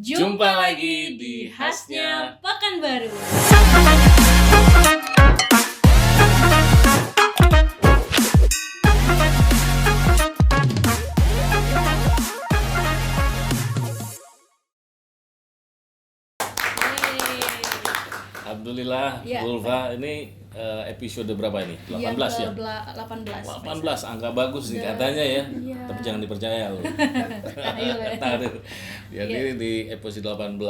Jumpa lagi di Khasnya Pekanbaru. Alhamdulillah, Ya. Ulfa, ini episode berapa ini? 18 ya? 18, angka bagus sih katanya ya. Iya. Tapi jangan dipercaya loh. Tahu ya. Tahu. Jadi di episode 18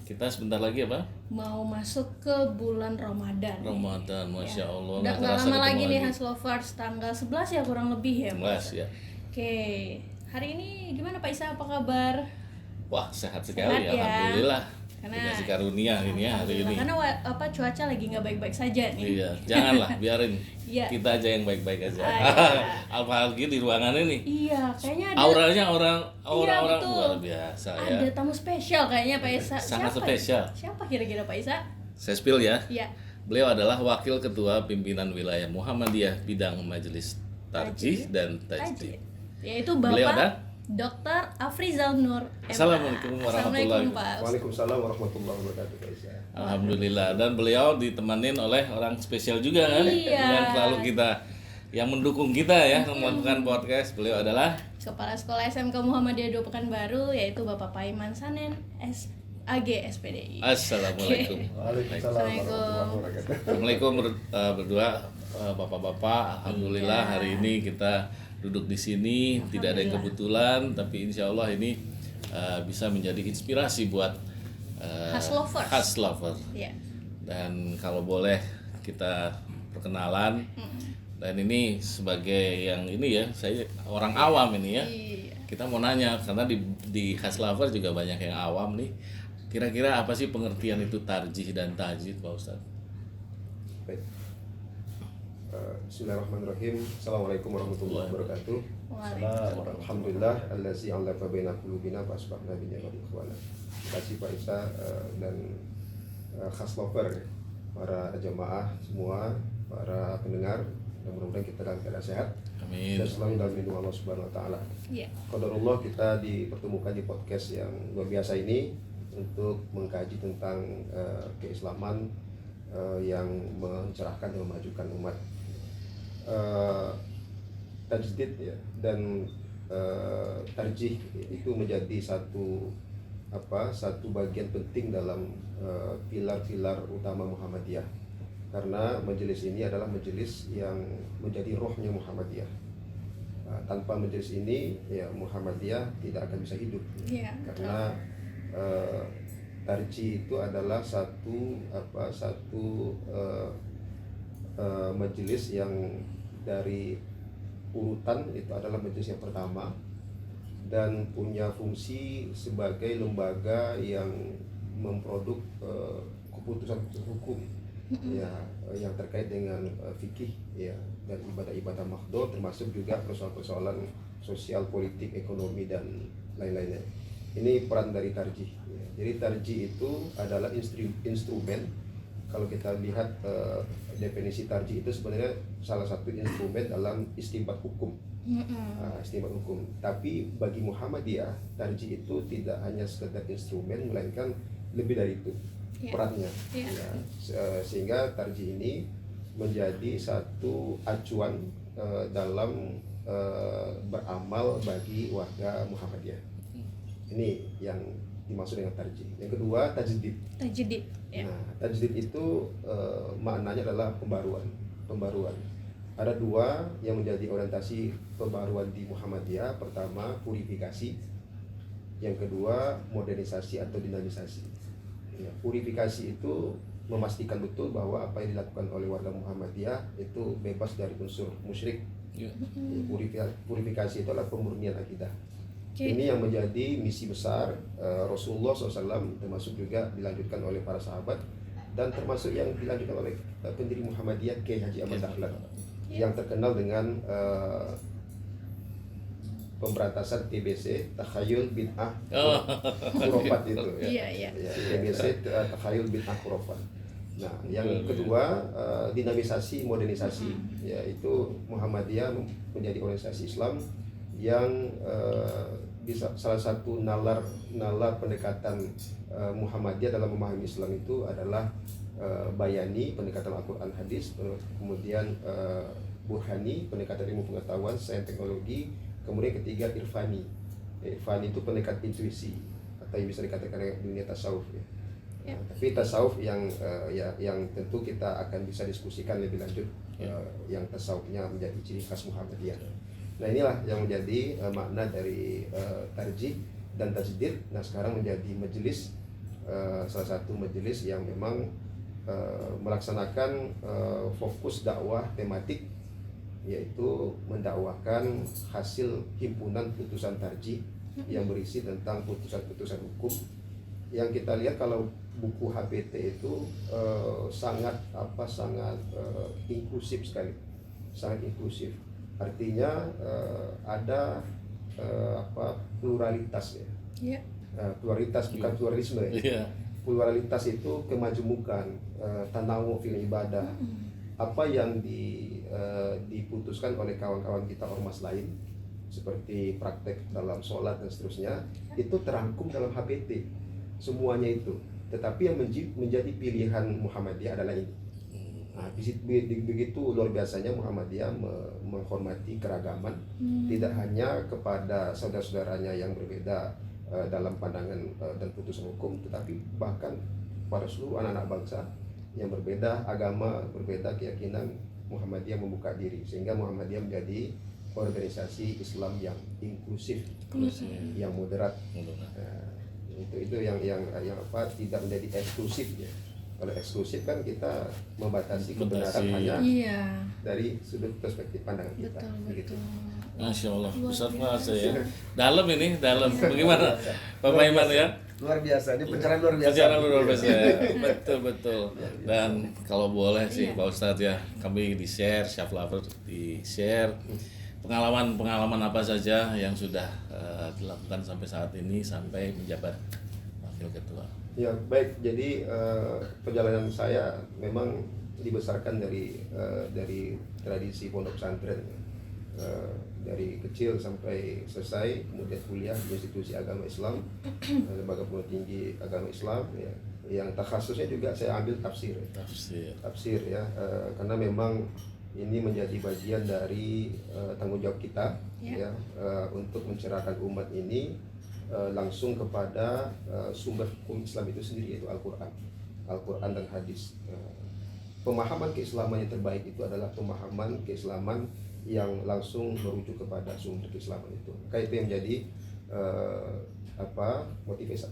kita sebentar lagi apa? Mau masuk ke bulan Ramadan. Ramadan, Masya Allah. Udah nggak gak terasa lama ketemu lagi nih Haslovers, tanggal 11 ya kurang lebih ya. 11 ya. Oke, hari ini gimana Pak Isa, apa kabar? Wah, sehat sekali Sehat ya. Alhamdulillah. Karena- Dikasih karunia ini ya hari ini. Karena cuaca lagi nggak baik-baik saja nih. Iya, janganlah biarin. Iya. Kita aja yang baik-baik aja. Iya. Apalagi di ruangan ini. Iya, kayaknya ada Auranya orang-orang betul. luar biasa ya. ada tamu spesial kayaknya Pak Isa. Sangat Siapa? spesial. Siapa kira-kira Pak Isa? Saya spill ya. Iya. Beliau adalah Wakil Ketua Pimpinan Wilayah Muhammadiyah Bidang Majelis Tarjih dan Tajdid. Yaitu Beliau Bapak ada? Dr. Afrizal Nur. MA. Assalamualaikum warahmatullahi Assalamualaikum, Pak. Waalaikumsalam warahmatullahi wabarakatuh. Pak Isa. Alhamdulillah, dan beliau ditemenin oleh orang spesial juga kan, Iya. yang selalu yang mendukung kita ya melakukan podcast. Beliau adalah Kepala Sekolah SMK Muhammadiyah 2 Pekanbaru, yaitu Bapak Paiman Sanen AG SPDI. Assalamualaikum. Waalaikumsalam warahmatullahi wabarakatuh. Assalamualaikum berdua bapak-bapak. Alhamdulillah hari ini kita duduk di sini, tidak ada yang kebetulan, tapi insya Allah ini bisa menjadi inspirasi buat Haslovers. Haslovers. Iya. Dan kalau boleh kita perkenalan, dan ini sebagai yang ini ya, saya orang awam ini ya. Iya. Kita mau nanya karena di Haslovers juga banyak yang awam nih. Kira-kira apa sih pengertian itu tarjih dan tajdid, Pak Ustadz? Baik. Bismillahirrahmanirrahim. Assalamualaikum warahmatullahi wabarakatuh. Waalaikumsalam. Alhamdulillah allazi 'allafa baina qulubina fa asbahna bi ni'mati ikhwana. Terima kasih Pak Isa dan Khaslover ya. Para jamaah semua, para pendengar, dan mudah-mudahan kita dalam keadaan sehat Amin. dan selalu dalam lindungan Allah Subhanahu wa taala. Iya. Qadarullah kita dipertemukan di podcast yang luar biasa ini untuk mengkaji tentang keislaman yang mencerahkan dan memajukan umat. Tajdid ya, dan tarjih itu menjadi satu bagian penting dalam pilar-pilar utama Muhammadiyah, karena majelis ini adalah majelis yang menjadi rohnya Muhammadiyah. Tanpa majelis ini ya Muhammadiyah tidak akan bisa hidup. Iya. Karena tarjih itu adalah satu majelis yang dari urutan itu adalah majelis yang pertama dan punya fungsi sebagai lembaga yang memproduk keputusan hukum ya yang terkait dengan fikih ya dan ibadah-ibadah makhdhur, termasuk juga persoalan-persoalan sosial, politik, ekonomi dan lain-lainnya. Ini peran dari tarjih ya. Jadi tarjih itu adalah instrumen. Kalau kita lihat definisi tarjih itu sebenarnya salah satu instrumen dalam istinbat hukum. Istinbat hukum. Tapi bagi Muhammadiyah, tarjih itu tidak hanya sekedar instrumen, melainkan lebih dari itu perannya. Yeah. Ya. Sehingga tarjih ini menjadi satu acuan dalam beramal bagi warga Muhammadiyah. Ini yang dimaksud dengan tarjih. Yang kedua, tajdid. Tajdid. Ya. Nah, tajdid itu maknanya adalah pembaruan. Ada dua yang menjadi orientasi pembaruan di Muhammadiyah. Pertama, purifikasi. Yang kedua, modernisasi atau dinamisasi. Ya, purifikasi itu memastikan betul bahwa apa yang dilakukan oleh warga Muhammadiyah itu bebas dari unsur musyrik. Ya. Purifikasi itu adalah pemurnian akidah. Oke. Ini yang menjadi misi besar Rasulullah SAW, termasuk juga dilanjutkan oleh para sahabat dan termasuk yang dilanjutkan oleh pendiri Muhammadiyah Kiai Haji Ahmad Dahlan yang terkenal dengan pemberantasan TBC, takhayul bid'ah khurafat itu ya. Iya. Ya, TBC takhayul bid'ah khurafat. Nah, yang kedua dinamisasi, modernisasi, yaitu Muhammadiyah menjadi organisasi Islam yang bisa salah satu nalar pendekatan Muhammadiyah dalam memahami Islam itu adalah bayani, pendekatan Al-Quran hadis, kemudian burhani, pendekatan ilmu pengetahuan, sains teknologi, kemudian ketiga irfani. Irfani itu pendekat intuisi atau yang bisa dikatakan dunia tasawuf ya. Ya. Tapi tasawuf yang yang tentu kita akan bisa diskusikan lebih lanjut, yang tasawufnya menjadi ciri khas Muhammadiyah. Nah inilah yang menjadi makna dari tarjih dan tajdid. Nah sekarang menjadi majelis, salah satu majelis yang memang melaksanakan fokus dakwah tematik, yaitu mendakwakan hasil himpunan putusan tarjih yang berisi tentang putusan-putusan hukum. Yang kita lihat kalau buku HPT itu sangat inklusif sekali, sangat inklusif. Artinya ada pluralitas ya. Yeah. Pluralitas bukan pluralisme ya. Iya. Pluralitas itu kemajemukan, tanawu fil ibadah. Apa yang diputuskan oleh kawan-kawan kita ormas lain seperti praktek dalam sholat dan seterusnya itu terangkum dalam HPT semuanya itu. Tetapi yang menjadi pilihan Muhammadiyah adalah ini. Nah, begitu luar biasanya Muhammadiyah menghormati keragaman, tidak hanya kepada saudara-saudaranya yang berbeda dalam pandangan dan putusan hukum, tetapi bahkan pada seluruh anak-anak bangsa yang berbeda agama, berbeda keyakinan. Muhammadiyah membuka diri sehingga Muhammadiyah menjadi organisasi Islam yang inklusif, yang moderat. Itu yang tidak menjadi eksklusif ya. Kalau eksklusif kan kita membatasi kebenaran hanya dari sudut perspektif pandangan kita. Begitu. Masya Allah, Ustaz Fahsa ya. Dalam. Bagaimana Pak Iman ya? Luar biasa, ini pencerahan luar biasa. Pencerahan luar biasa ya. Betul. Dan kalau boleh sih Pak Ustadz ya, kami di-share, Syaf Lover di-share pengalaman apa saja yang sudah dilakukan sampai saat ini sampai menjabat wakil ketua. Ya baik, jadi perjalanan saya memang dibesarkan dari tradisi pondok pesantren, dari kecil sampai selesai, kemudian kuliah di institusi agama Islam, lembaga pendidikan tinggi agama Islam ya, yang takhasusnya juga saya ambil tafsir ya, karena memang ini menjadi bagian dari tanggung jawab kita ya, untuk mencerahkan umat ini langsung kepada sumber hukum Islam itu sendiri, yaitu Al-Quran dan hadis. Pemahaman keislaman yang terbaik itu adalah pemahaman keislaman yang langsung merujuk kepada sumber keislaman itu. Maka itu yang menjadi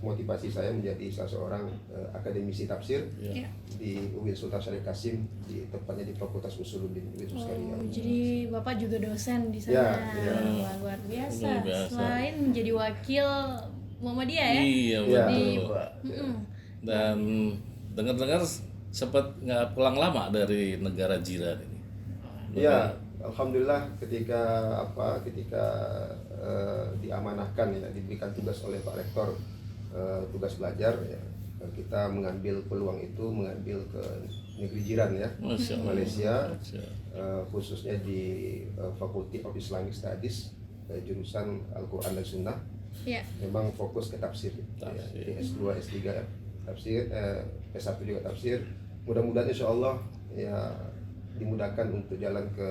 motivasi saya menjadi salah seorang akademisi tafsir di UIN Sultan Syarif Kasim, tepatnya di Fakultas Usuluddin UIN Syarif. Jadi Bapak juga dosen di sana. Wah, luar biasa. Selain menjadi wakil Muhammadiyah ya. Iya betul. Dan dengar-dengar sempat nggak pulang lama dari negara jiran ini. Iya, alhamdulillah ketika diamanahkan ya, diberikan tugas oleh Pak Rektor, tugas belajar ya, kita mengambil peluang itu, mengambil ke negeri jiran ya, Malaysia, khususnya di Faculty of Islamic Studies, jurusan Al-Quran dan Sunnah. Memang fokus ke tafsir. Ya, di S2, S3 ya, tafsir, S1 juga tafsir. Mudah-mudahan insya Allah ya dimudahkan untuk jalan ke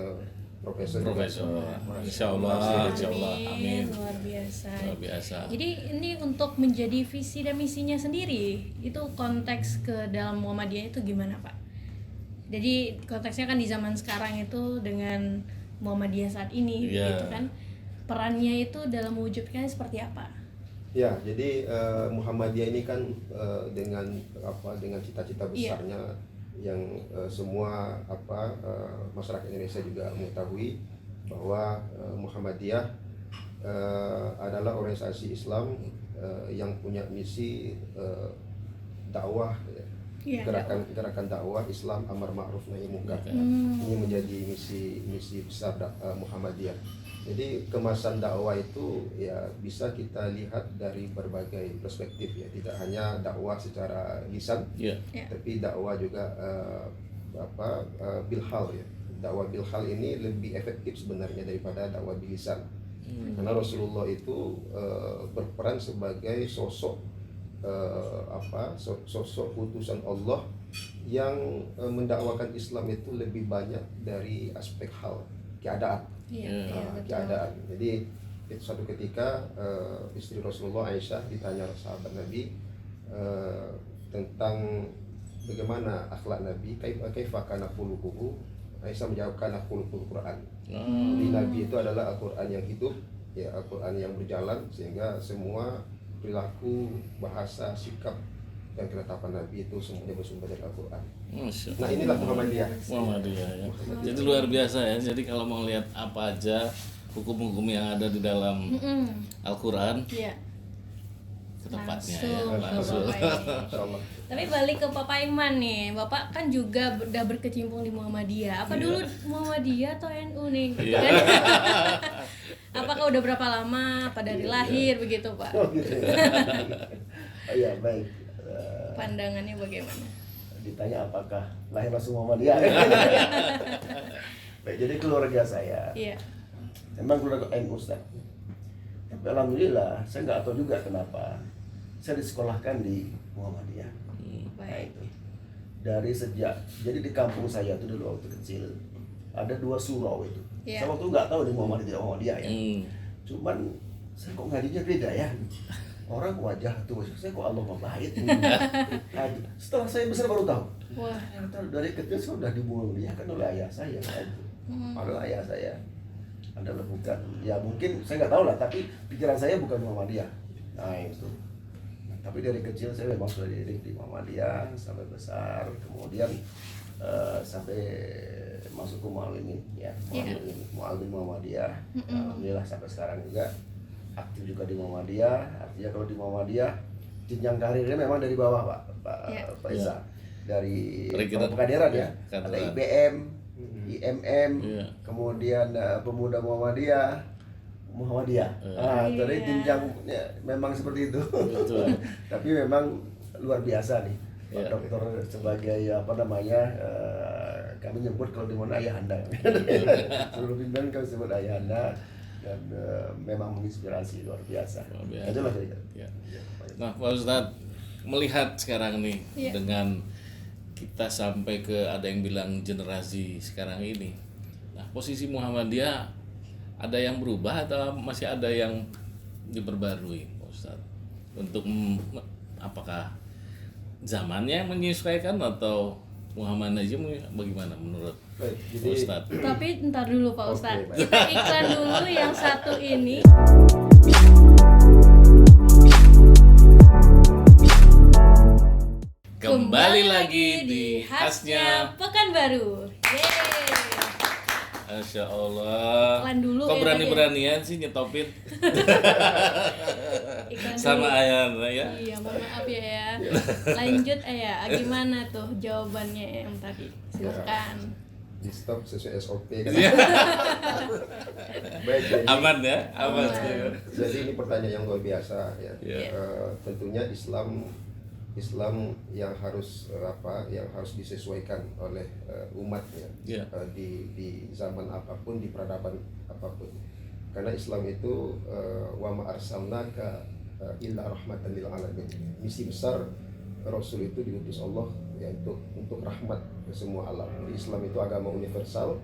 profesor. Insya Allah. Amin. Luar biasa. Jadi ini untuk menjadi visi dan misinya sendiri, itu konteks ke dalam Muhammadiyah itu gimana Pak? Jadi konteksnya kan di zaman sekarang itu dengan Muhammadiyah saat ini, gitu kan? Perannya itu dalam mewujudkannya seperti apa? Ya, jadi Muhammadiyah ini kan dengan cita-cita besarnya yang semua masyarakat Indonesia juga mengetahui bahwa Muhammadiyah adalah organisasi Islam yang punya misi dakwah, gerakan dakwah Islam amar ma'ruf nahi munkar. Ini menjadi misi besar Muhammadiyah. Jadi kemasan dakwah itu ya bisa kita lihat dari berbagai perspektif ya, tidak hanya dakwah secara lisan, tapi dakwah juga bilhal ya. Dakwah bilhal ini lebih efektif sebenarnya daripada dakwah bilisan. Karena Rasulullah itu berperan sebagai sosok sosok utusan Allah yang mendakwakan Islam itu lebih banyak dari aspek hal keadaan. Keadaan. Jadi itu suatu ketika istri Rasulullah Aisyah ditanya sahabat Nabi tentang bagaimana akhlak Nabi, kaifa kana khuluquhu. Aisyah menjawab kana khuluqul Quran. Jadi Nabi itu adalah Al-Quran yang hidup, ya Al-Quran yang berjalan, sehingga semua perilaku, bahasa, sikap dan ketetapan Nabi itu semuanya bersumber dari Al-Quran. Nah inilah Muhammadiyah. Muhammadiyah ya. Jadi luar biasa ya. Jadi kalau mau lihat apa aja hukum-hukum yang ada di dalam Al-Quran, ke tempatnya langsung. Tapi balik ke Papa Iman nih, Bapak kan juga udah berkecimpung di Muhammadiyah. Apa dulu Muhammadiyah atau NU nih? Apakah udah berapa lama? Apa dari lahir begitu Pak? Oh gitu ya. Iya baik. Pandangannya bagaimana? Ditanya apakah lahir langsung Muhammadiyah? Baik, jadi keluarga saya. Iya. Memang keluarga NU Ustaz. Tapi alhamdulillah saya nggak tahu juga kenapa saya disekolahkan di Muhammadiyah. Baik. Nah, itu. Dari sejak jadi di kampung saya itu dulu waktu kecil ada 2 surau itu. Yeah. Saya waktu nggak tahu di Muhammadiyah ya. Cuman saya kok ngajinya beda ya. Orang wajah tuh saya kok Allah baik. Nah, setelah saya besar baru tahu. Wah. Dari kecil saya sudah di Muhammadiyah kan oleh ayah saya kan. Padahal ayah saya adalah bukan, ya mungkin saya nggak tahu lah, tapi pikiran saya bukan Muhammadiyah. Nah itu. Tapi dari kecil saya memang sudah dididik di Muhammadiyah sampai besar, kemudian sampai masuk ke Muallimin ya, Muallim Muhammadiyah. Alhamdulillah sampai sekarang juga aktif juga di Muhammadiyah. Artinya kalau di Muhammadiyah jenjang karirnya memang dari bawah Pak Isa. Dari Pekaderan ya, ada IBM, IMM, kemudian Pemuda Muhammadiyah. Jadi jenjangnya memang seperti itu. Tapi memang luar biasa nih Pak Dokter sebagai kami nyebut kalau di mana ayahanda. Seluruh pimpinan kami sebut ayahanda dan memang menginspirasi luar biasa. Itulah kira-kira. Nah Pak Ustadz, melihat sekarang nih dengan kita sampai ke ada yang bilang generasi sekarang ini. Nah, posisi Muhammadiyah ada yang berubah atau masih ada yang diperbarui, Pak Ustadz? Untuk apakah zamannya yang menyesuaikan atau Muhammadiyah bagaimana menurut Pak Ustadz? Tapi ntar dulu Pak Ustadz. Kita iklan dulu yang satu ini. Kembali lagi di Khasnya Pekanbaru. Yeay. Masya Allah. Iklan dulu. Kok berani-beranian sih nyetopin? Sama ayah ya? Iya, mohon maaf ya. Lanjut ya. Gimana tuh jawabannya yang tadi? Silakan. Di stop sesuai SOP kan. Baik, jadi, aman ya, aman. Jadi ini pertanyaan yang luar biasa ya. Tentunya Islam yang harus yang harus disesuaikan oleh umatnya di zaman apapun, di peradaban apapun. Karena Islam itu wa ma arsalnaka illa rahmatan lil alamin. Misi besar Rasul itu diutus Allah ya untuk rahmat ke semua alam. Jadi Islam itu agama universal,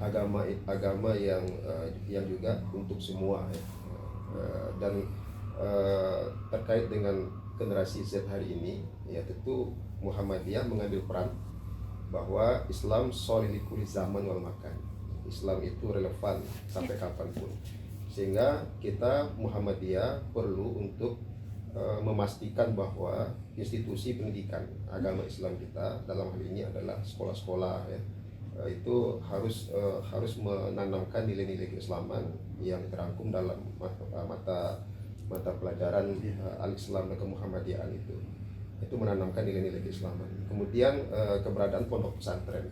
agama yang juga untuk semua ya. Dan terkait dengan generasi Z hari ini ya tentu Muhammadiyah mengambil peran bahwa Islam solilikuli zaman wal makan. Islam itu relevan sampai kapanpun, sehingga kita Muhammadiyah perlu untuk memastikan bahwa institusi pendidikan agama Islam kita dalam hal ini adalah sekolah-sekolah ya, itu harus menanamkan nilai-nilai keislaman yang terangkum dalam mata pelajaran al-Islam dan kemuhammadiyan itu menanamkan nilai-nilai keislaman. Kemudian keberadaan pondok pesantren.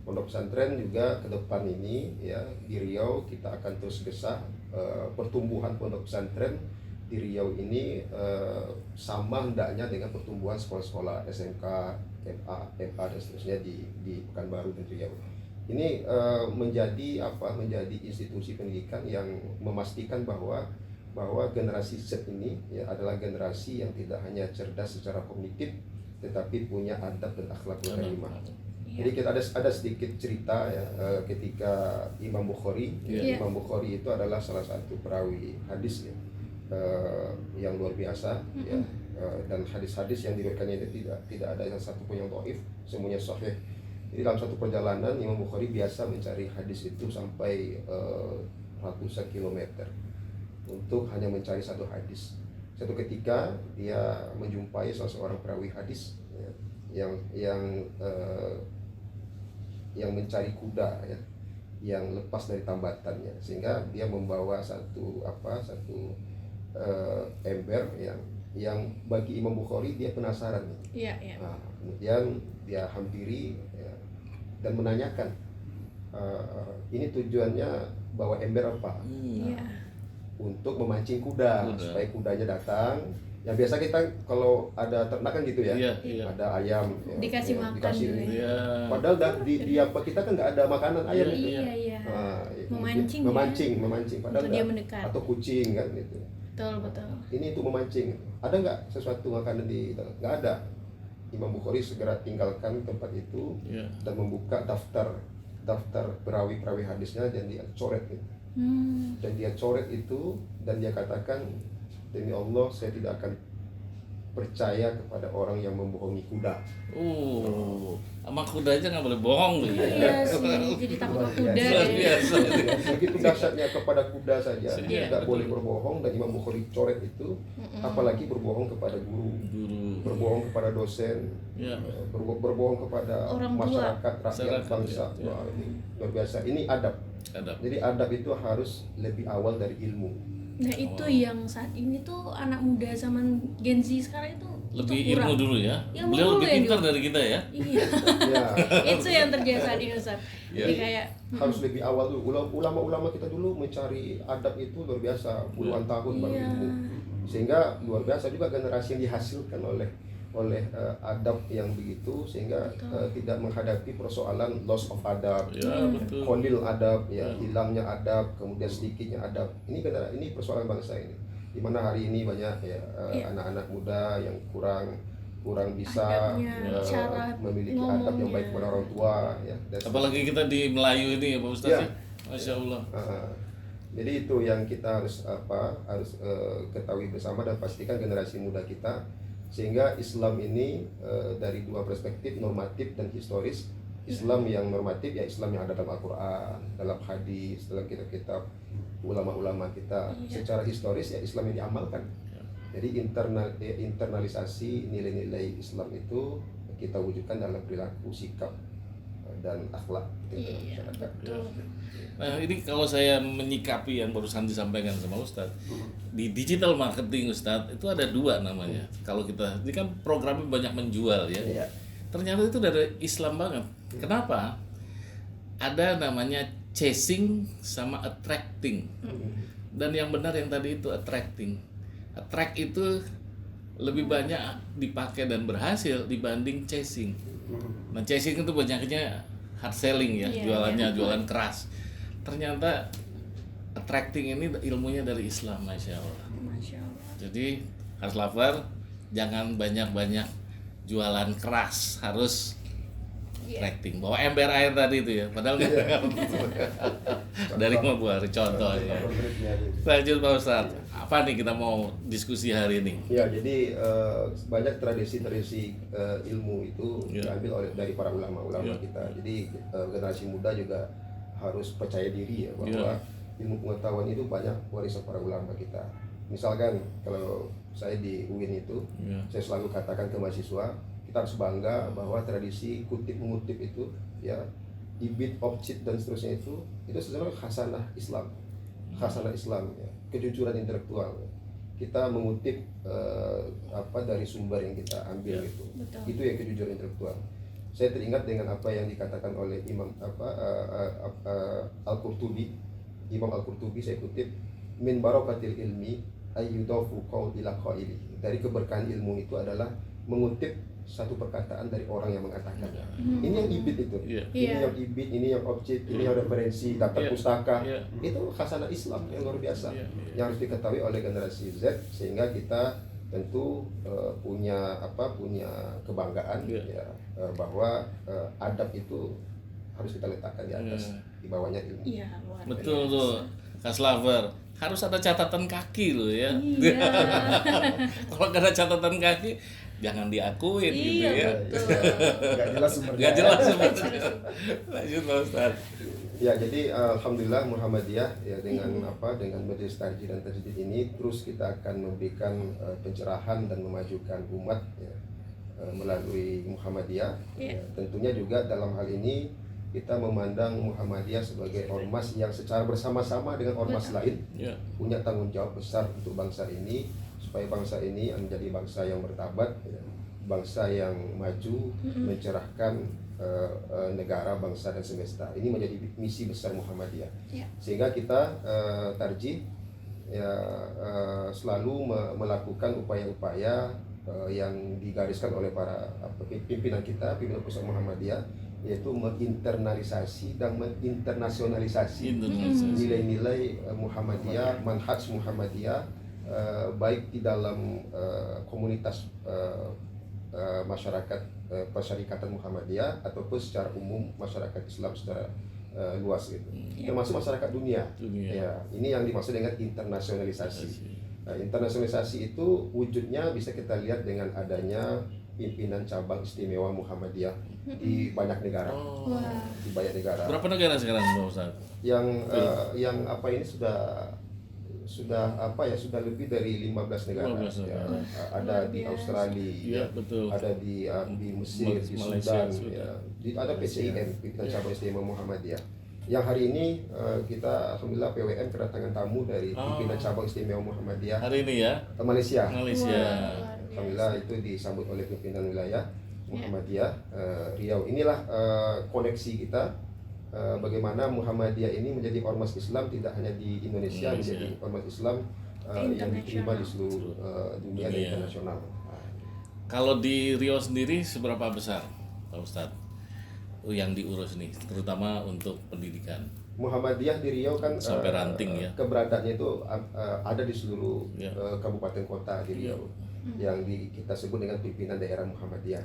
Pondok pesantren juga ke depan ini ya di Riau kita akan terus gesah pertumbuhan pondok pesantren di Riau ini sama hendaknya dengan pertumbuhan sekolah-sekolah SMK, MA dan seterusnya di Pekanbaru dan Riau. Ini menjadi institusi pendidikan yang memastikan bahwa generasi Z ini ya adalah generasi yang tidak hanya cerdas secara kognitif, tetapi punya adab dan akhlak karimah. Jadi kita ada sedikit cerita ya, ketika Imam Bukhari, Imam Bukhari itu adalah salah satu perawi hadis ya, yang luar biasa ya, dan hadis-hadis yang diriwayatkannya itu tidak ada yang satu pun yang dhaif, semuanya sahih. Jadi dalam satu perjalanan Imam Bukhari biasa mencari hadis itu sampai ratusan kilometer untuk hanya mencari satu hadis. Satu ketika dia menjumpai salah seorang perawi hadis ya, yang mencari kuda ya, yang lepas dari tambatannya, sehingga dia membawa satu ember yang bagi Imam Bukhari dia penasaran. Nah, kemudian dia hampiri ya, dan menanyakan ini tujuannya bawa ember apa? Untuk memancing kuda supaya kudanya datang. Ya biasa kita kalau ada ternak kan gitu ya, ada ayam ya, dikasih makan ya. Padahal di apa kita kan nggak ada makanan ayam itu. Nah, memancing padahal dia mendekat. Atau kucing kan gitu. Betul. Ini untuk memancing. Ada nggak sesuatu makanan di? Nggak ada. Imam Bukhari segera tinggalkan tempat itu dan membuka daftar perawi hadisnya dan dia coret itu. Dan dia coret itu dan dia katakan, demi Allah saya tidak akan percaya kepada orang yang membohongi kuda. Sama kuda aja nggak boleh bohong gitu. Iya sih, jadi takut kuda. Biasa. Begitu dahsyatnya kepada kuda saja, tidak boleh berbohong, dan Imam Bukhari coret itu, apalagi berbohong kepada guru, berbohong kepada dosen, berbohong kepada orang masyarakat, tua, rakyat, bangsa. Wah, ini luar biasa. Ini adab. Jadi adab itu harus lebih awal dari ilmu. Nah itu yang saat ini tuh anak muda zaman Gen Z sekarang itu lebih ilmu dulu ya. Ilmu Beliau dulu lebih pintar dari kita ya. Iya. Itu yang terjadi saat ini Ustaz. Jadi kayak harus lebih awal dulu. Ulama-ulama kita dulu mencari adab itu luar biasa, puluhan tahun baru ilmu. Sehingga luar biasa juga generasi yang dihasilkan oleh adab yang begitu, sehingga tidak menghadapi persoalan loss of adab, kholil adab ya, hilangnya adab, kemudian sedikitnya adab. Ini persoalan bangsa ini, di mana hari ini banyak ya anak-anak muda yang kurang bisa memiliki adab yang baik kepada orang tua ya. Apalagi kita di Melayu ini ya Pak Ustaz ya. Masya Allah. Jadi itu yang kita harus ketahui bersama dan pastikan generasi muda kita, sehingga Islam ini dari dua perspektif, normatif dan historis. Islam yang normatif ya Islam yang ada dalam Al-Quran, dalam hadis, dalam kitab-kitab ulama-ulama kita. Secara historis ya Islam yang diamalkan. Jadi internalisasi nilai-nilai Islam itu kita wujudkan dalam perilaku, sikap dan akhlak masyarakat. Nah ini kalau saya menyikapi yang barusan disampaikan sama Ustadz, di digital marketing Ustadz itu ada dua namanya. Kalau kita, ini kan programnya banyak menjual ya. Ternyata itu dari Islam banget. Kenapa? Ada namanya chasing sama attracting. Dan yang benar yang tadi itu attracting. Attract itu lebih banyak dipakai dan berhasil dibanding chasing. Nah chasing itu banyaknya hard selling ya, jualan keras. Ternyata attracting ini ilmunya dari Islam, Masya Allah. Jadi harus lover, jangan banyak-banyak jualan keras, harus attracting. Bawa ember air tadi itu ya, padahal dari Imam Bukhari contohnya. Lanjut Pak Ustadz, apa nih kita mau diskusi hari ini? Ya, jadi banyak tradisi-tradisi ilmu itu diambil dari para ulama-ulama kita. Jadi generasi muda juga harus percaya diri ya bahwa ilmu pengetahuan itu banyak warisan para ulama kita. Misalkan kalau saya di UIN itu, saya selalu katakan ke mahasiswa, kita harus bangga bahwa tradisi kutip mengutip itu ya, ibit, objit dan seterusnya itu sebenarnya khasanah Islam. Khasanah Islam ya, kejujuran intelektual. Kita mengutip dari sumber yang kita ambil itu. Itu yang kejujuran intelektual. Saya teringat dengan apa yang dikatakan oleh Imam Al-Qurtubi. Imam Al-Qurtubi saya kutip, min barokatil ilmi ayyudafu qaul ila qaili. Dari keberkahan ilmu itu adalah mengutip satu perkataan dari orang yang mengatakan. Ini yang ibid itu. Ini yang ibid, ini yang objek, ini yang referensi, dapat pustaka. Itu khasanah Islam yang luar biasa. Yang harus diketahui oleh generasi Z, sehingga kita tentu punya kebanggaan ya, bahwa adab itu harus kita letakkan di atas, di bawahnya ilmu. Betul tuh, Kak Slaver. Harus ada catatan kaki loh ya. Kalau nggak ada catatan kaki, jangan diakuin gitu ya. Nggak jelas sumbernya. Nggak jelas sumbernya. Lanjut Pak Ustadz. Ya, jadi alhamdulillah Muhammadiyah ya dengan dengan majelis tarjih dan tajdid ini terus kita akan memberikan pencerahan dan memajukan umat ya, melalui Muhammadiyah. Ya, tentunya juga dalam hal ini kita memandang Muhammadiyah sebagai ormas yang secara bersama-sama dengan ormas lain punya tanggung jawab besar untuk bangsa ini, supaya bangsa ini menjadi bangsa yang bertabat ya, bangsa yang maju, mencerahkan negara, bangsa dan semesta. Ini menjadi misi besar Muhammadiyah. Sehingga kita tarjih ya, selalu melakukan upaya-upaya yang digariskan oleh para pimpinan kita, pimpinan pusat Muhammadiyah, yaitu menginternalisasi dan menginternasionalisasi nilai-nilai Muhammadiyah, manhaj Muhammadiyah, baik di dalam komunitas masyarakat persyarikatan Muhammadiyah ataupun secara umum masyarakat Islam secara luas gitu, termasuk masyarakat dunia. Ya, ini yang dimaksud dengan internasionalisasi. Nah, internasionalisasi itu wujudnya bisa kita lihat dengan adanya pimpinan cabang istimewa Muhammadiyah di banyak negara. Di banyak negara. Berapa negara sekarang Pak Ustadz? Yang ini sudah lebih dari 15 negara. 15 negara. Ya, ada di Australia, ada di Mesir, di Sudan, ya. Ada PCIM, pimpinan cabang istimewa Muhammadiyah. Yang hari ini kita alhamdulillah PWM kedatangan tamu dari pimpinan cabang istimewa Muhammadiyah. Hari ini ya? Malaysia. Alhamdulillah itu disambut oleh pimpinan wilayah Muhammadiyah Riau. Inilah koneksi kita, bagaimana Muhammadiyah ini menjadi ormas Islam tidak hanya di Indonesia, menjadi ormas Islam yang diterima di seluruh dunia dan internasional. Kalau di Riau sendiri seberapa besar Pak Ustadz yang diurus nih, terutama untuk pendidikan? Muhammadiyah di Riau kan sampai ranting ya. Keberadaannya itu ada di seluruh kabupaten kota di Riau. Yang kita sebut dengan pimpinan daerah Muhammadiyah,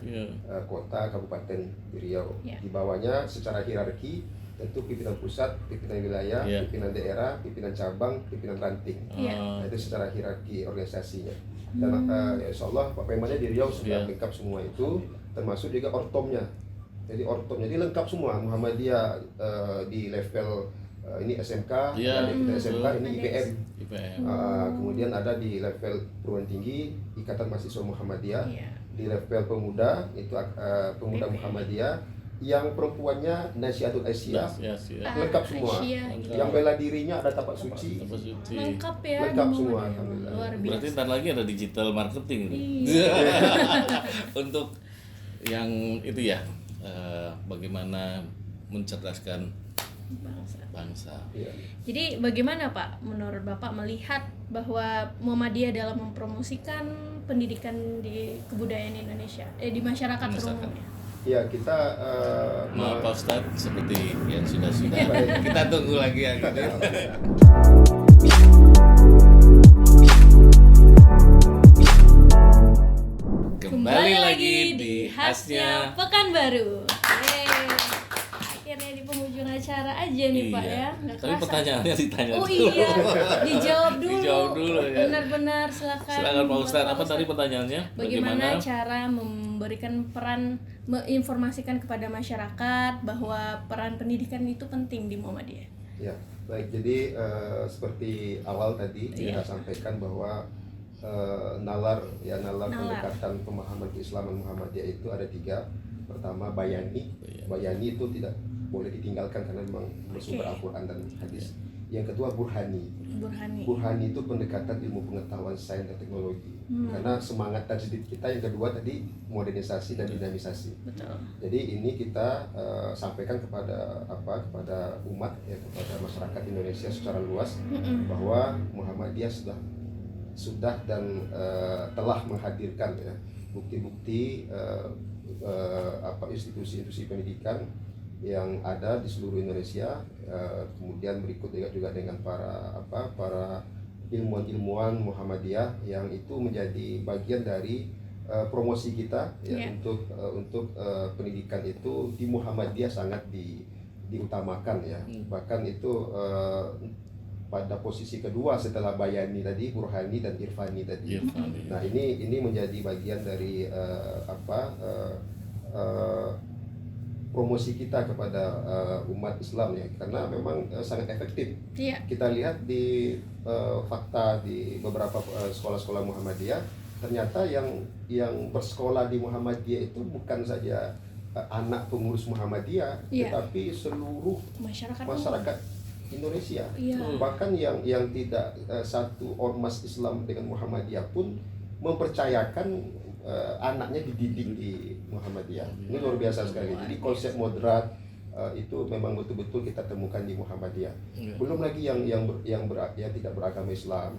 kota kabupaten di Riau. Di bawahnya secara hierarki tentu pimpinan pusat, pimpinan wilayah, pimpinan daerah, pimpinan cabang, pimpinan ranting. Nah, itu secara hierarki organisasinya. Dan insya Allah Pak Pemanya di Riau sudah lengkap semua itu, termasuk juga ortomnya. Jadi ortomnya jadi lengkap semua. Muhammadiyah di level ini SMK, SMK ini IPM. Kemudian ada di level perguruan tinggi Ikatan Mahasiswa Muhammadiyah. Di level pemuda itu pemuda Muhammadiyah. Yang perempuannya Nasyiatul Aisyah. Lengkap semua. Yang bela dirinya ada tapak suci. Lengkap ya. Lengkap semua alhamdulillah. Berarti ntar lagi ada digital marketing untuk yang itu ya, bagaimana mencerdaskan bangsa. Jadi bagaimana Pak menurut Bapak melihat bahwa Muhammadiyah dalam mempromosikan pendidikan di kebudayaan Indonesia, di masyarakat umumnya? Ya, kita maaf Pak Ustadz, seperti yang sudah kita tunggu lagi yang ini. Kembali lagi di Khasnya Pekanbaru. Akhirnya di penghujung acara aja nih Pak ya. Tapi pertanyaannya ditanya dulu. Iya, dijawab dulu ya. Benar-benar silakan Pak Ustadz. Apa tadi pertanyaannya? Bagaimana cara memberikan peran, menginformasikan kepada masyarakat bahwa peran pendidikan itu penting di Muhammadiyah? Ya, baik. Jadi seperti awal tadi kita sampaikan bahwa nalar pendekatan pemahaman keislaman Muhammadiyah itu ada 3. Pertama bayani itu tidak boleh ditinggalkan karena memang bersumber Al-Quran dan hadis. Yang kedua burhani itu pendekatan ilmu pengetahuan, sains dan teknologi. Karena semangat tajdid kita yang kedua tadi modernisasi dan dinamisasi. Jadi ini kita sampaikan kepada umat ya, kepada masyarakat Indonesia secara luas bahwa Muhammadiyah sudah sudah dan telah menghadirkan ya bukti-bukti institusi-institusi pendidikan yang ada di seluruh Indonesia. Kemudian berikut juga dengan para ilmuwan-ilmuwan Muhammadiyah yang itu menjadi bagian dari promosi kita ya, untuk pendidikan itu di Muhammadiyah sangat diutamakan ya. Bahkan itu pada posisi kedua setelah Bayani tadi, Burhani dan Irfani tadi. Nah, ini menjadi bagian dari promosi kita kepada umat Islam ya, karena memang sangat efektif. Kita lihat di fakta di beberapa sekolah-sekolah Muhammadiyah, ternyata yang bersekolah di Muhammadiyah itu bukan saja anak pengurus Muhammadiyah, tetapi seluruh masyarakat Indonesia. Bahkan yang tidak satu ormas Islam dengan Muhammadiyah pun mempercayakan anaknya dididik di Muhammadiyah. Ini luar biasa sekali. Jadi konsep moderat itu memang betul-betul kita temukan di Muhammadiyah. Belum lagi yang tidak beragama Islam,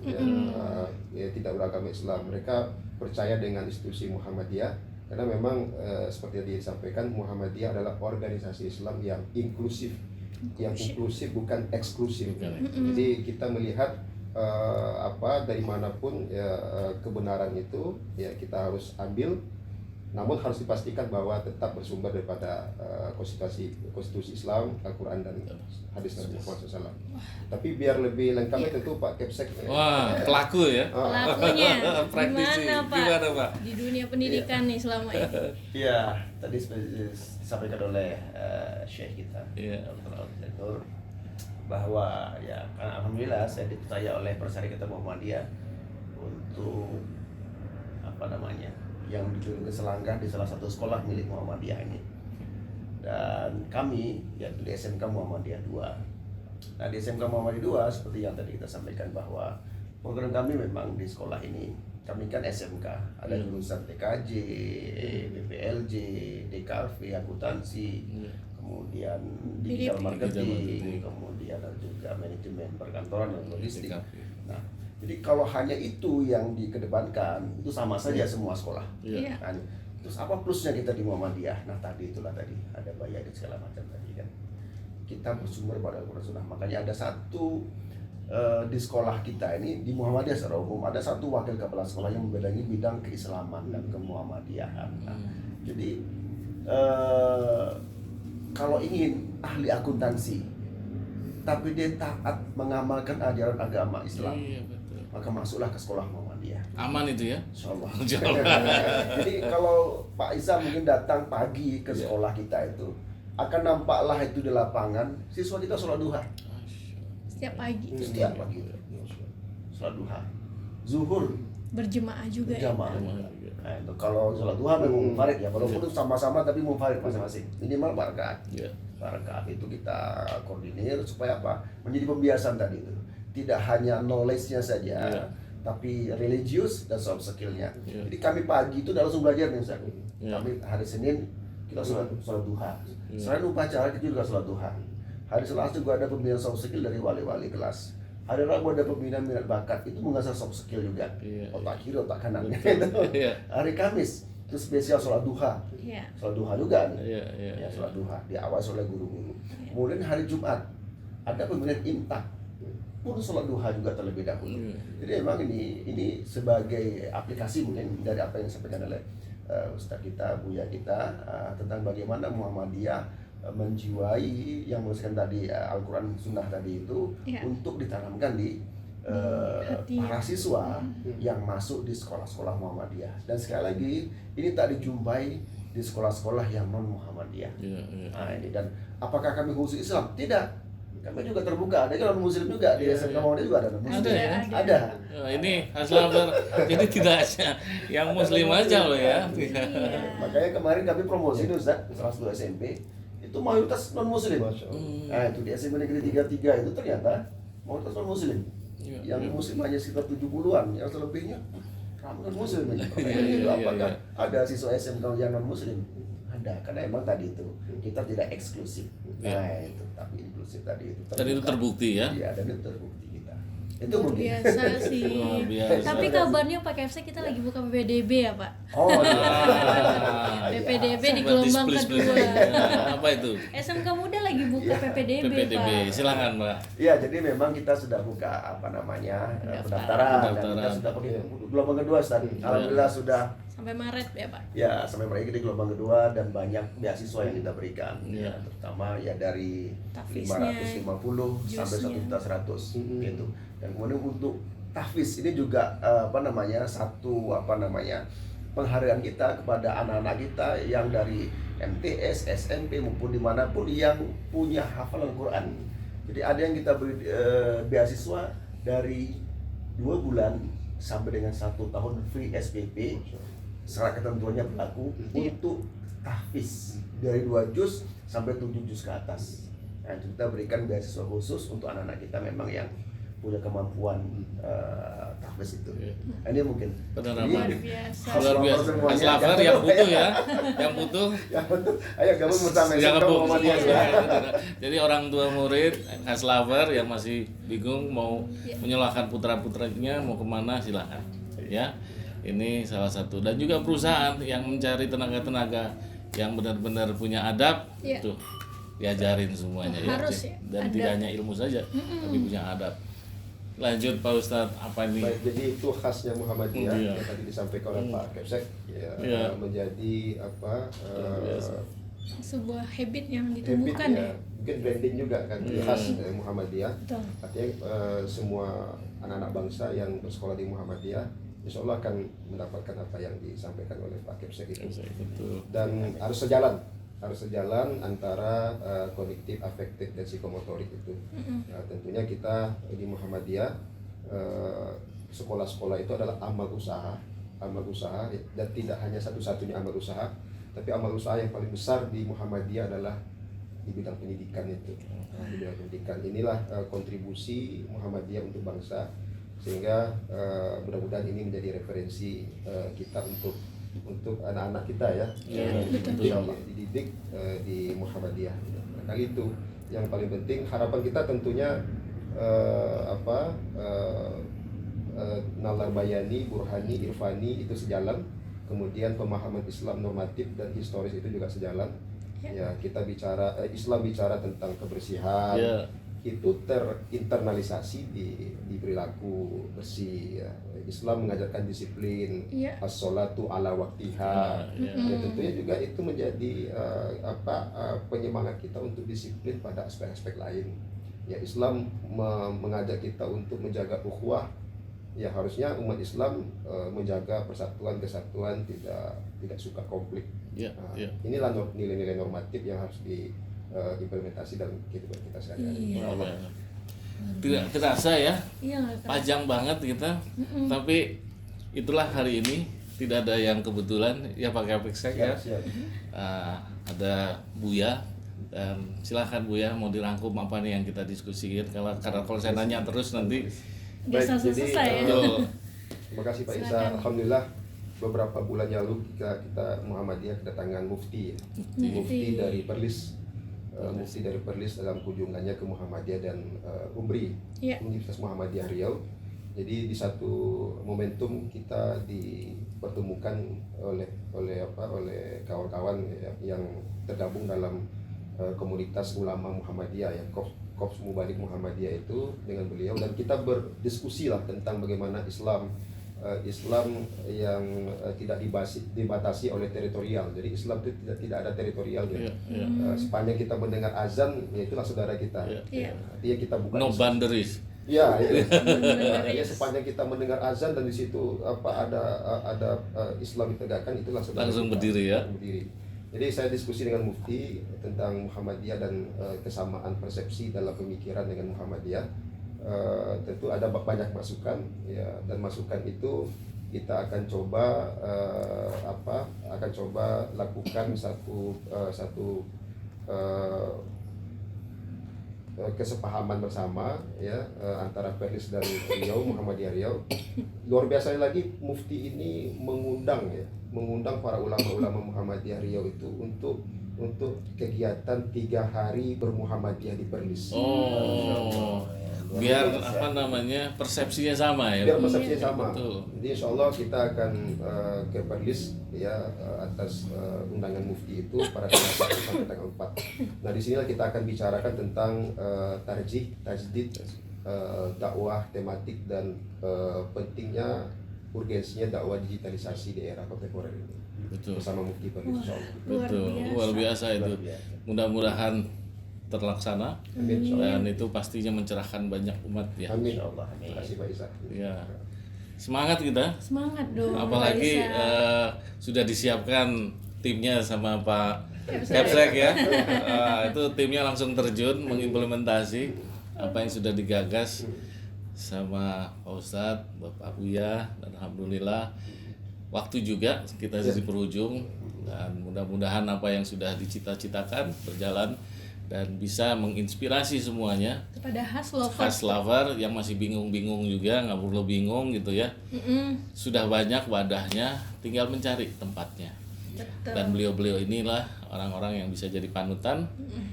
tidak beragama Islam. Mereka percaya dengan institusi Muhammadiyah karena memang seperti yang disampaikan, Muhammadiyah adalah organisasi Islam yang inklusif. Yang inklusif bukan eksklusif. Jadi kita melihat dari manapun kebenaran itu ya kita harus ambil, namun harus dipastikan bahwa tetap bersumber daripada konstitusi Islam, Al-Quran dan hadis Nabi Muhammad SAW. Tapi biar lebih lengkapnya tentu Pak Kepsek. Wah, pelaku ya. Pelakunya Praktisi. Gimana Pak? Di dunia pendidikan nih selama ini. Iya, tadi disampaikan oleh Syekh kita, Dr. Al-Zainur, bahwa ya kan alhamdulillah saya dipercaya oleh Persyarikatan Muhammadiyah untuk yang dituju ke selangkah di salah satu sekolah milik Muhammadiyah ini. Dan kami yaitu di SMK Muhammadiyah 2. Nah, di SMK Muhammadiyah 2 seperti yang tadi kita sampaikan bahwa program kami memang di sekolah ini, kami kan SMK, ada jurusan TKJ, BPLJ, DKV, akuntansi, kemudian digital marketing, kemudian ada juga manajemen perkantoran dan logistik. Nah, jadi kalau hanya itu yang dikedepankan, itu sama saja semua sekolah. Kan? Terus apa plusnya kita di Muhammadiyah? Nah, tadi ada bayar dan segala macam tadi kan. Kita bersumber pada Al-Quran Sunnah. Makanya ada satu di sekolah kita ini di Muhammadiyah secara umum ada satu wakil kepala sekolah yang membedangi bidang keislaman dan kemuhammadiyahan. Nah, jadi kalau ingin ahli akuntansi tapi dia taat mengamalkan ajaran agama Islam, maka masuklah ke sekolah Muhammadiyah. Aman itu ya? Insyaallah. Jadi kalau Pak Isa mungkin datang pagi ke sekolah kita itu, akan nampaklah itu di lapangan siswa kita sholat duha. Setiap pagi. Setiap pagi. Sholat duha. Zuhur berjemaah juga. Berjamaah. Nah, itu kalau sholat duha memang munfarid ya, walaupun sama-sama tapi munfarid masing-masing. Minimal rakaat. Rakaat itu kita koordinir supaya apa? Menjadi pembiasaan tadi itu. Tidak hanya knowledge-nya saja, tapi religius dan soft skill-nya. Jadi kami pagi itu langsung belajar nih Ustaz. Kami hari Senin kita sholat duha. Selain upacara kita juga sholat duha. Hari Selasa juga ada pembinaan soft skill dari wali-wali kelas. Hari Rabu ada pembinaan minat bakat, itu mengasah soft skill juga. Otak kiri, otak kanan. Hari Kamis itu spesial sholat duha. Sholat duha juga nih. Ya, sholat duha diawasi oleh guru-guru. Kemudian hari Jumat ada pembinaan imtak, pun sholat duha juga terlebih dahulu. Jadi memang ini sebagai aplikasi mungkin dari apa yang disampaikan oleh Ustaz kita, Buya kita tentang bagaimana Muhammadiyah menjiwai yang menuliskan tadi Al-Quran Sunnah tadi itu untuk ditanamkan di para siswa yang masuk di sekolah-sekolah Muhammadiyah. Dan sekali lagi ini tak dijumpai di sekolah-sekolah yang non Muhammadiyah. Nah, ini, dan apakah kami khusus Islam? Tidak. Kami juga terbuka, ada non Muslim juga di SMK Muhammadiyah juga ada non Muslim. Ada. Ini asal jadi tidak hanya yang Muslim aja loh ya. Makanya kemarin kami promosi nih Ustaz, salah satu SMP itu mayoritas non Muslim. Nah, itu di SMP Negeri 33 itu ternyata mayoritas non Muslim. Yang Muslim hanya sekitar 70-an, yang selebihnya ramai non Muslim. Apakah ada siswa SMK yang non Muslim? Ada, karena emang tadi itu kita tidak eksklusif. Nah, itu tapi inklusif tadi itu. Dan itu terbukti ya? Iya, dan itu terbukti kita. Itu mungkin. Biasa sih. Luar biasa. Tapi kabarnya Pak KFC kita lagi buka PPDB ya Pak. Oh iya. PPDB di Buat gelombang display. kedua. Apa itu? SMK Muda lagi buka PPDB, PPDB. Pak. Silakan, Mbak. Iya, jadi memang kita sudah buka pendaftaran dan kita sudah pakai gelombang kedua Ustaz. Alhamdulillah sudah Sampai Maret ya Pak. ya sampai mereka di gelombang kedua dan banyak beasiswa yang kita berikan. Iya. Ya, terutama ya dari Tahfiznya, 550 sampai jusnya. 1.100.000 gitu. Dan kemudian untuk tahfiz ini juga satu penghargaan kita kepada anak-anak kita yang dari MTS, SMP maupun dimanapun yang punya hafalan Quran. Jadi ada yang kita beri beasiswa dari 2 bulan sampai dengan 1 tahun free SPP. Secara ketentuannya berlaku untuk tahfiz dari 2 juz sampai 7 juz ke atas. Nah, kita berikan beasiswa khusus untuk anak-anak kita memang yang punya kemampuan tahfiz itu. Nah, ini mungkin Benar, Jadi, Pak. Luar biasa. Luar biasa. semuanya. Mas Lover yang butuh ya, yang butuh. ya betul. Ayo gabung bersama Jangan SMK bohong. Muhammadiyah. Jadi orang tua murid Mas Lover yang masih bingung mau menyalahkan putra-putranya mau kemana silakan. Ya, ini salah satu dan juga perusahaan yang mencari tenaga-tenaga yang benar-benar punya adab Iya. tuh diajarin semuanya Harus ya. ya, Dan adab. tidak hanya ilmu saja, tapi punya adab. Lanjut Pak Ustadz, apa ini? Baik, jadi itu khasnya Muhammadiyah Iya. yang tadi disampaikan oleh Pak Kepsek ya, Iya. menjadi biasa. Sebuah habit yang habit ditumbuhkan ya, mungkin branding juga kan khas dari Muhammadiyah. Betul. Artinya semua anak-anak bangsa yang bersekolah di Muhammadiyah insya Allah akan mendapatkan apa yang disampaikan oleh Pak Kepsek itu. Betul. Dan harus sejalan antara kognitif, afektif dan psikomotorik itu. Nah, tentunya kita di Muhammadiyah sekolah-sekolah itu adalah amal usaha dan tidak hanya satu-satunya amal usaha, tapi amal usaha yang paling besar di Muhammadiyah adalah di bidang pendidikan itu. Di bidang pendidikan inilah kontribusi Muhammadiyah untuk bangsa, sehingga mudah-mudahan ini menjadi referensi kita untuk anak-anak kita ya, yang dididik di Muhammadiyah. Nah, kali itu yang paling penting, harapan kita tentunya nalar bayani, burhani, irfani itu sejalan, kemudian pemahaman Islam normatif dan historis itu juga sejalan. Ya, kita bicara Islam bicara tentang kebersihan, itu terinternalisasi di perilaku bersih ya. Islam mengajarkan disiplin, as-sholatu ala waktiha. Ya, tentunya juga itu menjadi penyemangat kita untuk disiplin pada aspek-aspek lain. Ya, Islam mengajak kita untuk menjaga ukhuwah. Ya, harusnya umat Islam menjaga persatuan, kesatuan, tidak suka konflik. Nah, inilah nilai-nilai normatif yang harus diimplementasi dalam kehidupan kita sehari-hari. Tidak terasa ya, Iya, nggak kerasa. panjang banget kita, tapi itulah hari ini tidak ada yang kebetulan ya pakai Kepsek ya. Siap. Ada Buya dan silahkan Buya mau dirangkum apa nih yang kita diskusikan karena kalau saya nanya terus nanti Nggak selesai ya. betul. Terima kasih Pak Isa. Silakan. Alhamdulillah beberapa bulan yang lalu kita Muhammadiyah kedatangan mufti ya. Mufti dari Perlis. Mufti dari Perlis dalam kunjungannya ke Muhammadiyah dan Umri Universitas Muhammadiyah Riau. Jadi di satu momentum kita dipertemukan oleh kawan-kawan yang tergabung dalam komunitas ulama Muhammadiyah ya, Korps Mubalik Muhammadiyah itu dengan beliau, dan kita berdiskusi lah tentang bagaimana Islam yang tidak dibatasi oleh teritorial. Jadi Islam itu tidak ada teritorialnya. Sepanjang kita mendengar azan, ya itulah saudara kita. Artinya kita bukan No boundaries. Ya, sepanjang kita mendengar azan dan di situ ada Islam ditegakkan, itulah saudara Langsung kita. berdiri ya. Berdiri. Jadi saya diskusi dengan Mufti tentang Muhammadiyah dan kesamaan persepsi dalam pemikiran dengan Muhammadiyah. Tentu ada banyak masukan ya, dan masukan itu kita akan coba lakukan satu kesepahaman bersama ya, antara Perlis dan Riau, Muhammadiyah Riau. Luar biasa lagi, Mufti ini mengundang para ulama-ulama Muhammadiyah Riau itu untuk kegiatan 3 hari bermuhammadiyah di Perlis. biar apa namanya persepsinya sama ya. Biar persepsinya sama. Betul. Jadi insya Allah kita akan ke Perlis ya atas undangan Mufti itu pada tanggal 1 sampai tanggal 4. Nah di sinilah kita akan bicarakan tentang tajdid, dakwah tematik dan pentingnya urgensinya dakwah digitalisasi di era kontemporer ini. Betul. Bersama Mufti Perlis insya Allah. Betul, luar biasa itu. Mudah-mudahan terlaksana dan itu pastinya mencerahkan banyak umat ya. Amin Allah. Terima kasih Pak Isa. Ya. Semangat kita. Semangat dong. Apalagi Pak Isa. sudah disiapkan timnya sama Pak Kepsek ya. Itu timnya langsung terjun mengimplementasi apa yang sudah digagas sama Pak Ustadz, Bapak Buya, dan alhamdulillah waktu juga kita di penghujung dan mudah-mudahan apa yang sudah dicita-citakan berjalan dan bisa menginspirasi semuanya Kepada khas khas lover yang masih bingung-bingung juga, nggak perlu bingung gitu ya. Sudah banyak wadahnya, tinggal mencari tempatnya. Betul. Dan beliau-beliau inilah orang-orang yang bisa jadi panutan.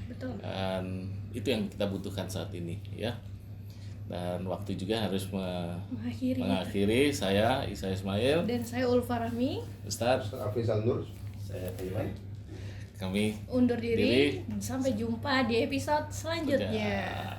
Betul. Dan itu yang kita butuhkan saat ini ya. Dan waktu juga harus mengakhiri. Saya Isa Ismail Dan saya Ulfa Rahmi Ustadz, Ustaz Afrizal Nur. Saya Iman. kami undur diri. Sampai jumpa di episode selanjutnya.